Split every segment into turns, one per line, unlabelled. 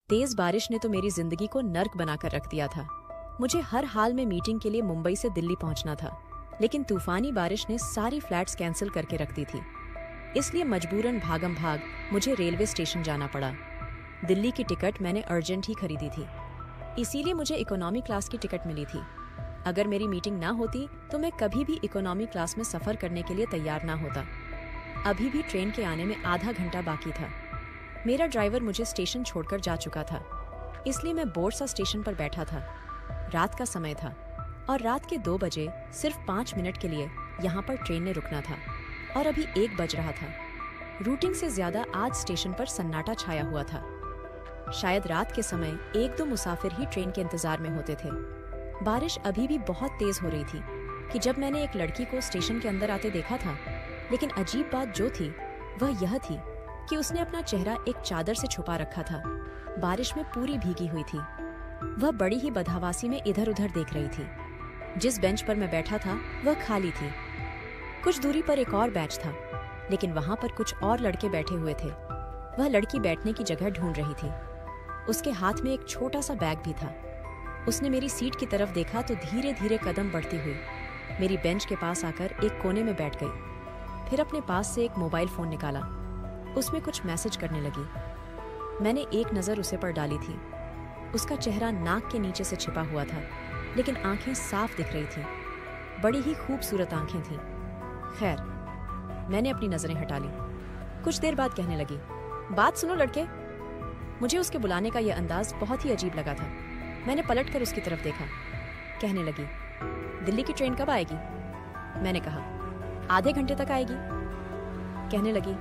तेज बारिश ने तो मेरी जिंदगी को नर्क बनाकर रख दिया था। मुझे हर हाल में मीटिंग के लिए मुंबई से दिल्ली पहुंचना था, लेकिन तूफानी बारिश ने सारी फ्लाइट्स कैंसिल करके रख दी थी। इसलिए मजबूरन भागम भाग मुझे रेलवे स्टेशन जाना पड़ा। दिल्ली की टिकट मैंने अर्जेंट ही खरीदी थी, इसीलिए मुझे इकोनॉमी क्लास की टिकट मिली थी। अगर मेरी मीटिंग ना होती तो मैं कभी भी इकोनॉमी क्लास में सफ़र करने के लिए तैयार ना होता। अभी भी ट्रेन के आने में आधा घंटा बाकी था। मेरा ड्राइवर मुझे स्टेशन छोड़कर जा चुका था, इसलिए मैं बोरसा स्टेशन पर बैठा था। रात का समय था और रात के 2 बजे सिर्फ 5 मिनट के लिए यहाँ पर ट्रेन ने रुकना था और अभी 1 बज रहा था। रूटिंग से ज्यादा आज स्टेशन पर सन्नाटा छाया हुआ था। शायद रात के समय 1-2 मुसाफिर ही ट्रेन के इंतजार में होते थे। बारिश अभी भी बहुत तेज हो रही थी कि जब मैंने एक लड़की को स्टेशन के अंदर आते देखा था, लेकिन अजीब बात जो थी वह यह थी कि उसने अपना चेहरा एक चादर से छुपा रखा था। बारिश में पूरी भीगी हुई थी। वह बड़ी ही बदहवासी में इधर उधर देख रही थी। जिस बेंच पर मैं बैठा था वह खाली थी। कुछ दूरी पर एक और बेंच था, लेकिन वहां पर कुछ और लड़के बैठे हुए थे। वह लड़की बैठने की जगह ढूंढ रही थी। उसके हाथ में एक छोटा सा बैग भी था। उसने मेरी सीट की तरफ देखा तो धीरे धीरे कदम बढ़ती हुई मेरी बेंच के पास आकर एक कोने में बैठ गई। फिर अपने पास से एक मोबाइल फोन निकाला। उसमें कुछ मैसेज करने लगी। मैंने एक नज़र उसे पर डाली थी। उसका चेहरा नाक के नीचे से छिपा हुआ था, लेकिन आंखें साफ दिख रही थीं। बड़ी ही खूबसूरत आंखें थीं। खैर, मैंने अपनी नजरें हटा ली। कुछ देर बाद कहने लगी, बात सुनो लड़के। मुझे उसके बुलाने का यह अंदाज बहुत ही अजीब लगा था। मैंने पलटकर उसकी तरफ देखा। कहने लगी, दिल्ली की ट्रेन कब आएगी? मैंने कहा, आधे घंटे तक आएगी। कहने लगी,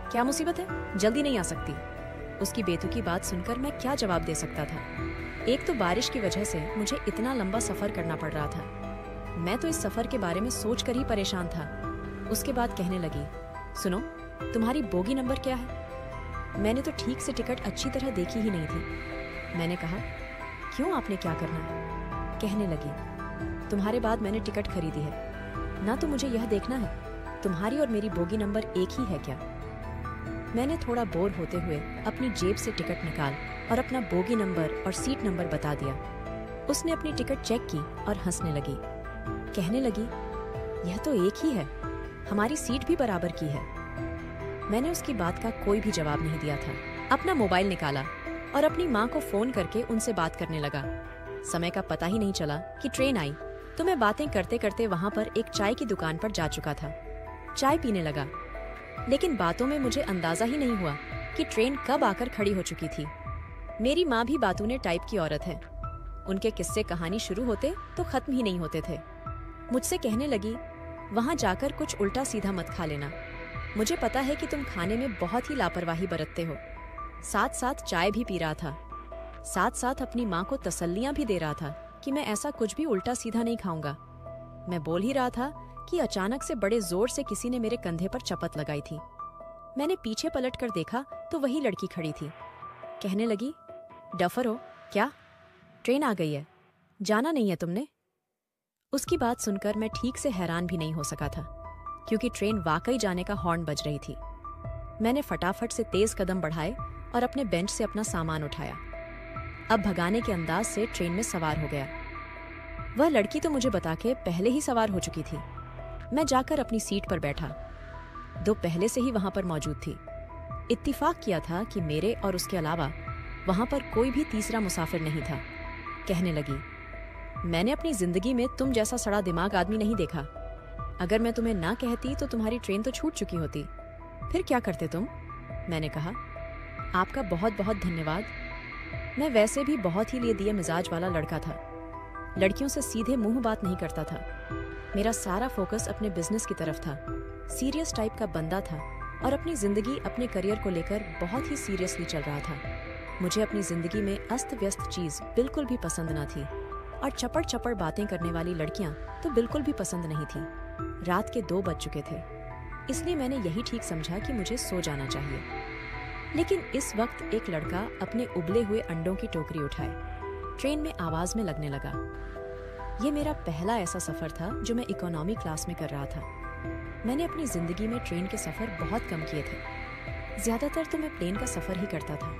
क्या मुसीबत है, जल्दी नहीं आ सकती? उसकी बेतुकी बात सुनकर मैं क्या जवाब दे सकता था। एक तो बारिश की वजह से मुझे इतना लंबा सफर करना पड़ रहा था। मैं तो इस सफर के बारे में सोचकर ही परेशान था। उसके बाद कहने लगी, सुनो, तुम्हारी बोगी नंबर क्या है? मैंने तो ठीक से टिकट अच्छी तरह देखी ही नहीं थी। मैंने कहा, क्यों, आपने क्या करना है? कहने लगी, तुम्हारे बाद मैंने टिकट खरीदी है ना, तो मुझे यह देखना है तुम्हारी और मेरी बोगी नंबर एक ही है क्या? मैंने थोड़ा बोर होते हुए अपनी जेब से टिकट निकाल और अपना बोगी नंबर और सीट नंबर बता दिया। उसने अपनी टिकट चेक की और हंसने लगी। कहने लगी, यह तो एक ही है, हमारी सीट भी बराबर की है। मैंने उसकी बात का कोई भी जवाब नहीं दिया था। अपना मोबाइल निकाला और अपनी माँ को फोन करके उनसे बात करने लगा। समय का पता ही नहीं चला कि ट्रेन आई तो मैं बातें करते करते वहां पर एक चाय की दुकान पर जा चुका था। चाय पीने लगा, लेकिन बातों में मुझे अंदाजा ही नहीं हुआ कि ट्रेन कब आकर खड़ी हो चुकी थी। मेरी माँ भी बातूने टाइप की औरत है। उनके किस्से कहानी शुरू होते तो खत्म ही नहीं होते थे। मुझसे कहने लगी, वहां जाकर कुछ उल्टा सीधा मत खा लेना। मुझे पता है कि तुम खाने में बहुत ही लापरवाही बरतते हो। साथ साथ चाय भी पी रहा था। साथ साथ अपनी माँ को तसल्लियां भी दे रहा था कि मैं ऐसा कुछ भी उल्टा सीधा नहीं खाऊंगा। मैं बोल ही रहा था कि अचानक से बड़े जोर से किसी ने मेरे कंधे पर चपत लगाई थी। मैंने पीछे पलटकर देखा तो वही लड़की खड़ी थी। कहने लगी, डफर हो क्या? ट्रेन आ गई है, जाना नहीं है तुमने? उसकी बात सुनकर मैं ठीक से हैरान भी नहीं हो सका था, क्योंकि ट्रेन वाकई जाने का हॉर्न बज रही थी। मैंने फटाफट से तेज कदम बढ़ाए और अपने बेंच से अपना सामान उठाया। अब भगाने के अंदाज से ट्रेन में सवार हो गया। वह लड़की तो मुझे बता के पहले ही सवार हो चुकी थी। मैं जाकर अपनी सीट पर बैठा। 2 पहले से ही वहां पर मौजूद थी। इत्तिफाक किया था कि मेरे और उसके अलावा वहां पर कोई भी तीसरा मुसाफिर नहीं था। कहने लगी, मैंने अपनी जिंदगी में तुम जैसा सड़ा दिमाग आदमी नहीं देखा। अगर मैं तुम्हें ना कहती तो तुम्हारी ट्रेन तो छूट चुकी होती। फिर क्या करते तुम? मैंने कहा, आपका बहुत बहुत धन्यवाद। मैं वैसे भी बहुत ही लिए दिए मिजाज वाला लड़का था। लड़कियों से सीधे मुंह बात नहीं करता था। मेरा सारा फोकस अपने बिजनेस की तरफ था। सीरियस टाइप का बंदा था और अपनी जिंदगी, अपने करियर को लेकर बहुत ही सीरियसली चल रहा था। मुझे अपनी जिंदगी में अस्त व्यस्त चीज बिल्कुल भी पसंद ना थी और चपड़ चपड़ बातें करने वाली लड़कियां तो बिल्कुल भी पसंद नहीं थी। रात के 2 बज चुके थे, इसलिए मैंने यही ठीक समझा कि मुझे सो जाना चाहिए। लेकिन इस वक्त एक लड़का अपने उबले हुए अंडों की टोकरी उठाए ट्रेन में आवाज में लगने लगा। ये मेरा पहला ऐसा सफर था जो मैं इकोनॉमी क्लास में कर रहा था। मैंने अपनी जिंदगी में ट्रेन के सफर बहुत कम किए थे। ज्यादातर तो मैं प्लेन का सफर ही करता था।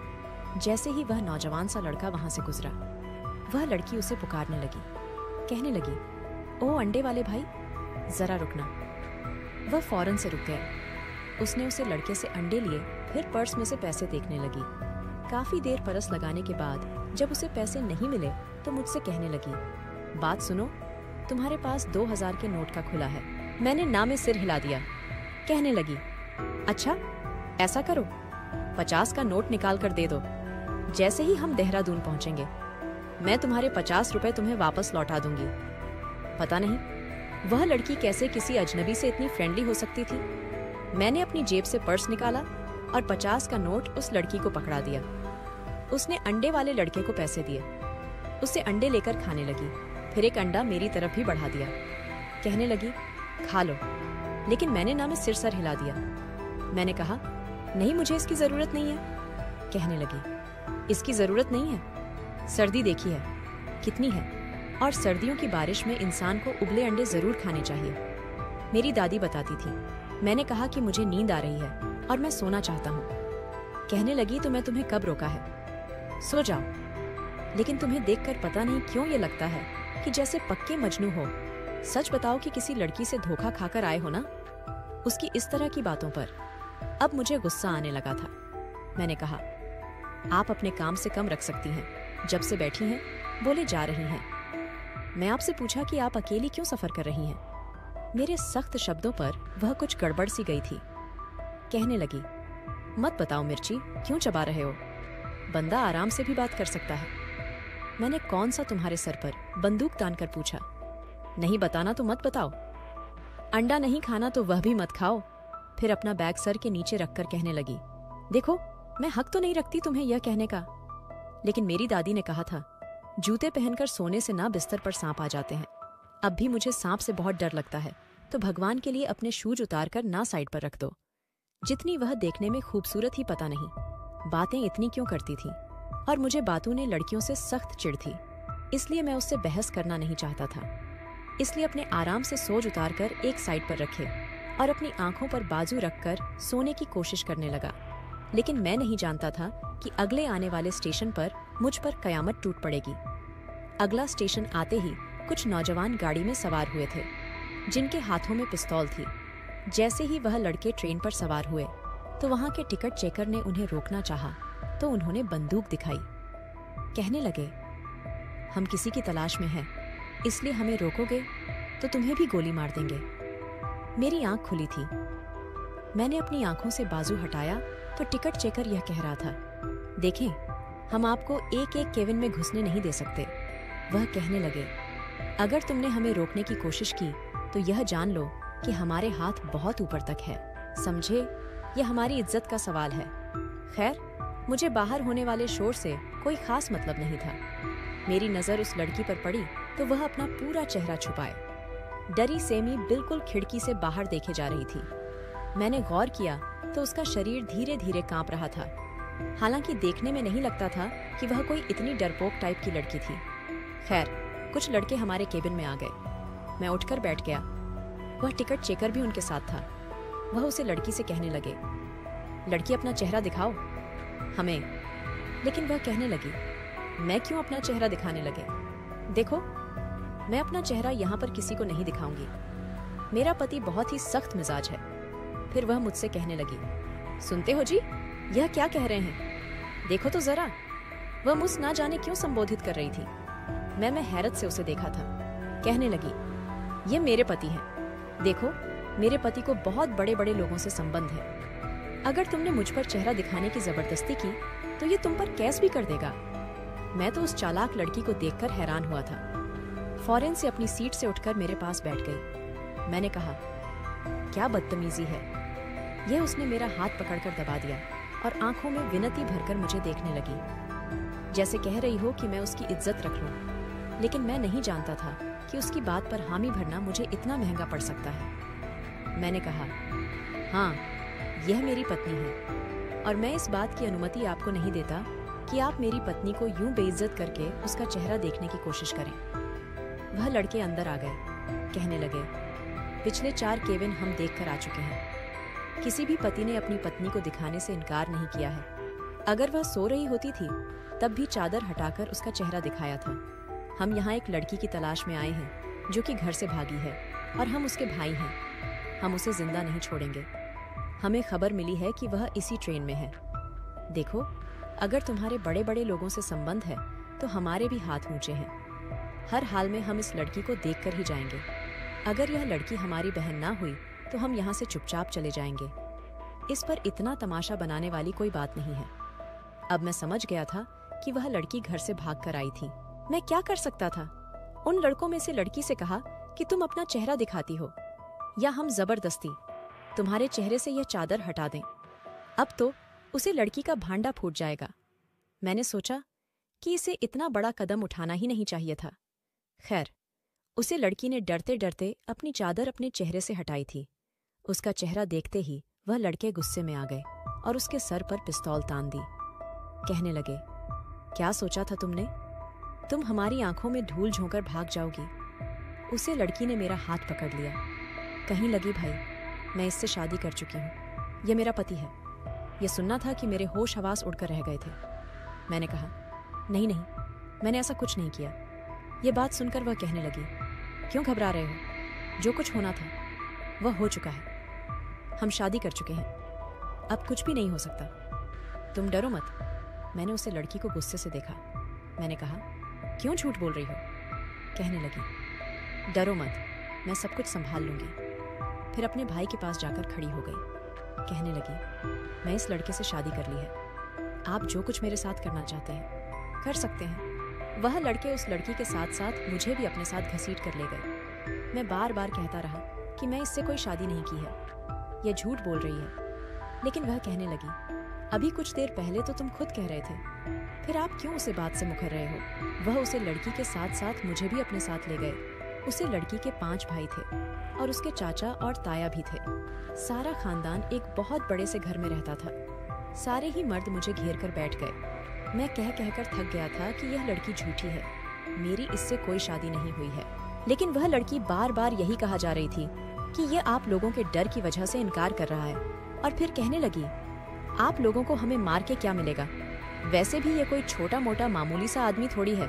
जैसे ही वह नौजवान सा लड़का वहां से गुजरा, वह लड़की उसे पुकारने लगी, कहने लगी, ओ अंडे वाले भाई, जरा रुकना। वह फौरन से रुक गया। उसने उसे लड़के से अंडे लिए, फिर पर्स में से पैसे देखने लगी। काफी देर परस लगाने के बाद जब उसे पैसे नहीं मिले तो मुझसे कहने लगी, बात सुनो, तुम्हारे पास 2000 के नोट का खुला है। मैंने ना में सिर हिला दिया। कहने लगी, अच्छा ऐसा करो, 50 का नोट निकाल कर दे दो। जैसे ही हम देहरादून पहुंचेंगे मैं तुम्हारे 50 रुपए तुम्हें वापस लौटा दूंगी। पता नहीं वह लड़की कैसे किसी अजनबी से इतनी फ्रेंडली हो सकती थी। मैंने अपनी जेब से पर्स निकाला और 50 का नोट उस लड़की को पकड़ा दिया। उसने अंडे वाले लड़के को पैसे दिए। उसे अंडे लेकर खाने लगी, फिर एक अंडा मेरी तरफ भी बढ़ा दिया। कहने लगी, खा लो। लेकिन मैंने ना में सिर सर हिला दिया। मैंने कहा, नहीं, मुझे इसकी जरूरत नहीं है। कहने लगी, इसकी जरूरत नहीं है, सर्दी देखी है कितनी है, और सर्दियों की बारिश में इंसान को उबले अंडे जरूर खाने चाहिए। मेरी दादी बताती थी। मैंने कहा कि मुझे नींद आ रही है और मैं सोना चाहता हूँ। कहने लगी, तो मैं तुम्हें कब रोका है, सो जाओ। लेकिन तुम्हें देखकर पता नहीं क्यों ये लगता है कि जैसे पक्के मजनू हो। सच बताओ कि किसी लड़की से धोखा खाकर आए हो ना। उसकी इस तरह की बातों पर अब मुझे गुस्सा आने लगा था। मैंने कहा, आप अपने काम से कम रख सकती हैं। जब से बैठी हैं बोले जा रही हैं। मैं आपसे पूछा कि आप अकेली क्यों सफर कर रही हैं। मेरे सख्त शब्दों पर वह कुछ गड़बड़ सी गई थी। कहने लगी, मत बताओ मिर्ची, क्यों चबा रहे हो, बंदा आराम से भी बात कर सकता है। मैंने कौन सा तुम्हारे सर पर बंदूक तान कर पूछा। नहीं बताना तो मत बताओ। अंडा नहीं खाना तो वह भी मत खाओ। फिर अपना बैग सर के नीचे रखकर कहने लगी, देखो मैं हक तो नहीं रखती तुम्हें यह कहने का, लेकिन मेरी दादी ने कहा था, जूते पहनकर सोने से ना बिस्तर पर सांप आ जाते हैं। अब भी मुझे सांप से बहुत डर लगता है, तो भगवान के लिए अपने शूज उतार कर ना साइड पर रख दो। जितनी वह देखने में खूबसूरत ही पता नहीं, बातें इतनी क्यों करती थी। और मुझे बातों ने लड़कियों से सख्त चिढ़ थी, इसलिए मैं उससे बहस करना नहीं चाहता था। इसलिए अपने आराम से सोज उतार कर एक साइड पर रखे और अपनी आंखों पर बाजू रखकर सोने की कोशिश करने लगा। लेकिन मैं नहीं जानता था कि अगले आने वाले स्टेशन पर मुझ पर कयामत टूट पड़ेगी। अगला स्टेशन आते ही कुछ नौजवान गाड़ी में सवार हुए थे, जिनके हाथों में पिस्तौल थी। जैसे ही वह लड़के ट्रेन पर सवार हुए तो वहां के टिकट चेकर ने उन्हें रोकना चाहा, तो उन्होंने बंदूक दिखाई। कहने लगे, हम किसी की तलाश में हैं, इसलिए हमें रोकोगे तो तुम्हें भी गोली मार देंगे। मेरी आंख खुली थी। मैंने अपनी आंखों से बाजू हटाया तो टिकट चेकर यह कह रहा था, देखें, हम आपको एक एक केबिन में घुसने नहीं दे सकते। वह कहने लगे, अगर तुमने हमें रोकने की कोशिश की तो यह जान लो कि हमारे हाथ बहुत ऊपर तक है, समझे, यह हमारी इज्जत का सवाल है। खैर, मुझे बाहर होने वाले शोर से कोई खास मतलब नहीं था। मेरी नजर उस लड़की पर पड़ी तो वह अपना पूरा चेहरा छुपाए डरी सेमी बिल्कुल खिड़की से बाहर देखे जा रही थी। मैंने गौर किया तो उसका शरीर धीरे धीरे कांप रहा था। हालांकि देखने में नहीं लगता था कि वह कोई इतनी डरपोक टाइप की लड़की थी। खैर, कुछ लड़के हमारे केबिन में आ गए। मैं उठकर बैठ गया। वह टिकट चेकर भी उनके साथ था। वह उसे लड़की से कहने लगे, लड़की अपना चेहरा दिखाओ हमें। लेकिन वह कहने लगी, मैं क्यों अपना चेहरा दिखाने लगे, देखो मैं अपना चेहरा यहाँ पर किसी को नहीं दिखाऊंगी। मेरा पति बहुत ही सख्त मिजाज है। फिर वह मुझसे कहने लगी, सुनते हो जी, यह क्या कह रहे हैं, देखो तो जरा। वह मुझसे ना जाने क्यों संबोधित कर रही थी। मैं हैरत से उसे देखा था। कहने लगी, ये मेरे पति हैं, देखो मेरे पति को बहुत बड़े बड़े लोगों से संबंध है। अगर तुमने मुझ पर चेहरा दिखाने की जबरदस्ती की तो ये तुम पर केस भी कर देगा। मैं तो उस चालाक लड़की को देखकर हैरान हुआ था। फौरन से अपनी सीट से उठकर मेरे पास बैठ गई। मैंने कहा, क्या बदतमीजी है। यह उसने मेरा हाथ पकड़कर दबा दिया और आंखों में विनती भरकर मुझे देखने लगी, जैसे कह रही हो कि मैं उसकी इज्जत रख लूं। लेकिन मैं नहीं जानता था कि उसकी बात पर हामी भरना मुझे इतना महंगा पड़ सकता है। मैंने कहा, हाँ, यह मेरी पत्नी है और मैं इस बात की अनुमति आपको नहीं देता कि आप मेरी पत्नी को यूं बेइज्जत करके उसका चेहरा देखने की कोशिश करें। वह लड़के अंदर आ गए। कहने लगे, पिछले 4 केबिन हम देख कर आ चुके हैं। किसी भी पति ने अपनी पत्नी को दिखाने से इनकार नहीं किया है अगर वह सो रही होती थी तब भी चादर हटाकर उसका चेहरा दिखाया था। हम यहाँ एक लड़की की तलाश में आए हैं जो कि घर से भागी है और हम उसके भाई हैं। हम उसे जिंदा नहीं छोड़ेंगे। हमें खबर मिली है कि वह इसी ट्रेन में है। देखो, अगर तुम्हारे बड़े बड़े लोगों से संबंध है तो हमारे भी हाथ ऊंचे हैं। हर हाल में हम इस लड़की को देखकर ही जाएंगे। अगर यह लड़की हमारी बहन ना हुई तो हम यहाँ से चुपचाप चले जाएंगे। इस पर इतना तमाशा बनाने वाली कोई बात नहीं है। अब मैं समझ गया था कि वह लड़की घर से भाग कर आई थी। मैं क्या कर सकता था? उन लड़कों में से लड़की से कहा कि तुम अपना चेहरा दिखाती हो, या हम जबरदस्ती तुम्हारे चेहरे से यह चादर हटा दें। अब तो उसे लड़की का भांडा फूट जाएगा। मैंने सोचा कि इसे इतना बड़ा कदम उठाना ही नहीं चाहिए था। खैर, उसे लड़की ने डरते डरते अपनी चादर अपने चेहरे से हटाई थी। उसका चेहरा देखते ही वह लड़के गुस्से में आ गए और उसके सर पर पिस्तौल तान दी। कहने लगे, क्या सोचा था तुमने? तुम हमारी आंखों में धूल झोंकर भाग जाओगी। उसे लड़की ने मेरा हाथ पकड़ लिया। कहीं लगी भाई, मैं इससे शादी कर चुकी हूँ। यह मेरा पति है। यह सुनना था कि मेरे होश हवास उड़कर रह गए थे। मैंने कहा, नहीं नहीं, मैंने ऐसा कुछ नहीं किया। यह बात सुनकर वह कहने लगी, क्यों घबरा रहे हो? जो कुछ होना था वह हो चुका है। हम शादी कर चुके हैं। अब कुछ भी नहीं हो सकता। तुम डरो मत। मैंने उसे लड़की को गुस्से से देखा। मैंने कहा, क्यों झूठ बोल रही हो? कहने लगी, डरो मत, मैं सब कुछ संभाल लूंगी। फिर अपने भाई के पास जाकर खड़ी हो गई। कहने लगी, मैं इस लड़के से शादी कर ली है। आप जो कुछ मेरे साथ करना चाहते हैं कर सकते हैं। वह लड़के उस लड़की के साथ साथ मुझे भी अपने साथ घसीट कर ले गए। मैं बार बार कहता रहा कि मैं इससे कोई शादी नहीं की है, यह झूठ बोल रही है। लेकिन वह कहने लगी, अभी कुछ देर पहले तो तुम खुद कह रहे थे, फिर आप क्यों उसे बात से मुकर रहे हो? वह उसे लड़की के साथ साथ मुझे भी अपने साथ ले गए। उसे लड़की के 5 भाई थे और उसके चाचा और ताया भी थे। सारा खानदान एक बहुत बड़े से घर में रहता था। सारे ही मर्द मुझे घेर कर बैठ गए। मैं कह कहकर थक गया था कि यह लड़की झूठी है, मेरी इससे कोई शादी नहीं हुई है। लेकिन वह लड़की बार बार यही कहा जा रही थी कि यह आप लोगों के डर की वजह से इनकार कर रहा है। और फिर कहने लगी, आप लोगों को हमें मार के क्या मिलेगा? वैसे भी ये कोई छोटा मोटा मामूली सा आदमी थोड़ी है,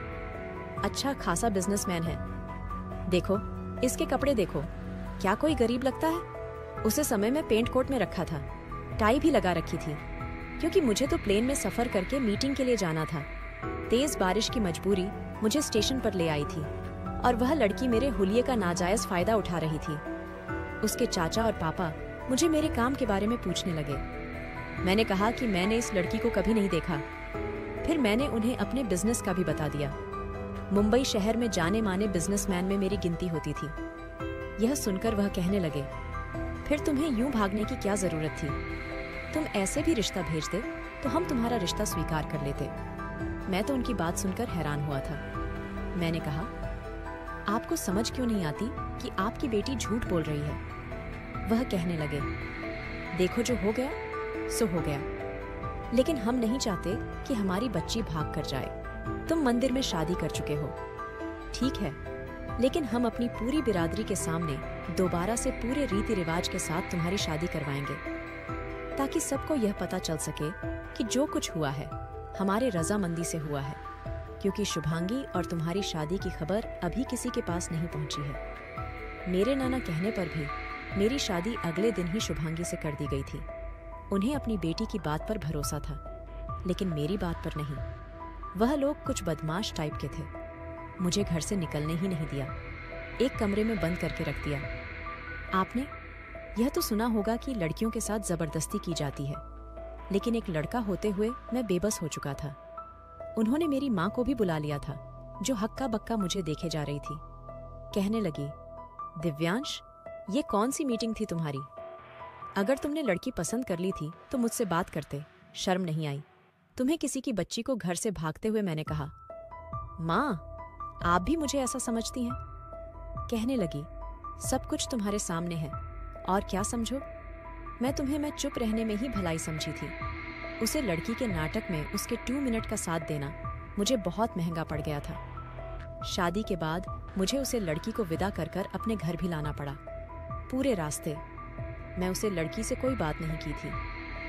अच्छा खासा बिजनेसमैन है। देखो, इसके कपड़े देखो, क्या कोई गरीब लगता है? उसे समय में पेंट कोट में रखा था, टाई भी लगा रखी थी, क्योंकि मुझे तो प्लेन में सफर करके मीटिंग के लिए जाना था। तेज बारिश की मजबूरी मुझे स्टेशन पर ले आई थी और वह लड़की मेरे हुलिये का नाजायज फायदा उठा रही थी। उसके चाचा और पापा मुझे मेरे काम के बारे में पूछने लगे। मैंने कहा कि मैंने इस लड़की को कभी नहीं देखा। फिर मैंने उन्हें अपने बिजनेस का भी बता दिया। मुंबई शहर में जाने माने बिजनेसमैन में मेरी गिनती होती थी। यह सुनकर वह कहने लगे, फिर तुम्हें यूं भागने की क्या जरूरत थी? तुम ऐसे भी रिश्ता भेज दे तो हम तुम्हारा रिश्ता स्वीकार कर लेते। मैं तो उनकी बात सुनकर हैरान हुआ था। मैंने कहा, आपको समझ क्यों नहीं आती कि आपकी बेटी झूठ बोल रही है? वह कहने लगे, देखो, जो हो गया सो हो गया, लेकिन हम नहीं चाहते कि हमारी बच्ची भाग कर जाए। तुम मंदिर में शादी कर चुके हो, ठीक है, लेकिन हम अपनी पूरी बिरादरी के सामने दोबारा से पूरे रीति रिवाज के साथ तुम्हारी शादी करवाएंगे, ताकि सबको यह पता चल सके कि जो कुछ हुआ है हमारे रजामंदी से हुआ है, क्योंकि शुभांगी और तुम्हारी शादी की खबर अभी किसी के पास नहीं पहुंची है। मेरे नाना कहने पर भी मेरी शादी अगले दिन ही शुभांगी से कर दी गई थी। उन्हें अपनी बेटी की बात पर भरोसा था, लेकिन मेरी बात पर नहीं। वह लोग कुछ बदमाश टाइप के थे। मुझे घर से निकलने ही नहीं दिया, एक कमरे में बंद करके रख दिया। आपने यह तो सुना होगा कि लड़कियों के साथ जबरदस्ती की जाती है, लेकिन एक लड़का होते हुए मैं बेबस हो चुका था। उन्होंने मेरी माँ को भी बुला लिया था, जो हक्का बक्का मुझे देखे जा रही थी। कहने लगी, दिव्यांश, ये कौन सी मीटिंग थी तुम्हारी? अगर तुमने लड़की पसंद कर ली थी तो मुझसे बात करते, शर्म नहीं आई? तुम्हें किसी की बच्ची को घर से भागते हुए मैंने कहा, माँ, आप भी मुझे ऐसा समझती हैं? कहने लगी, सब कुछ तुम्हारे सामने है, और क्या समझो? मैं चुप रहने में ही भलाई समझी थी। उसे लड़की के नाटक में उसके 2 मिनट का साथ देना मुझे बहुत महंगा पड़ गया था। शादी के बाद मुझे उसे लड़की को विदा कर कर अपने घर भी लाना पड़ा। पूरे रास्ते मैं उसे लड़की से कोई बात नहीं की थी,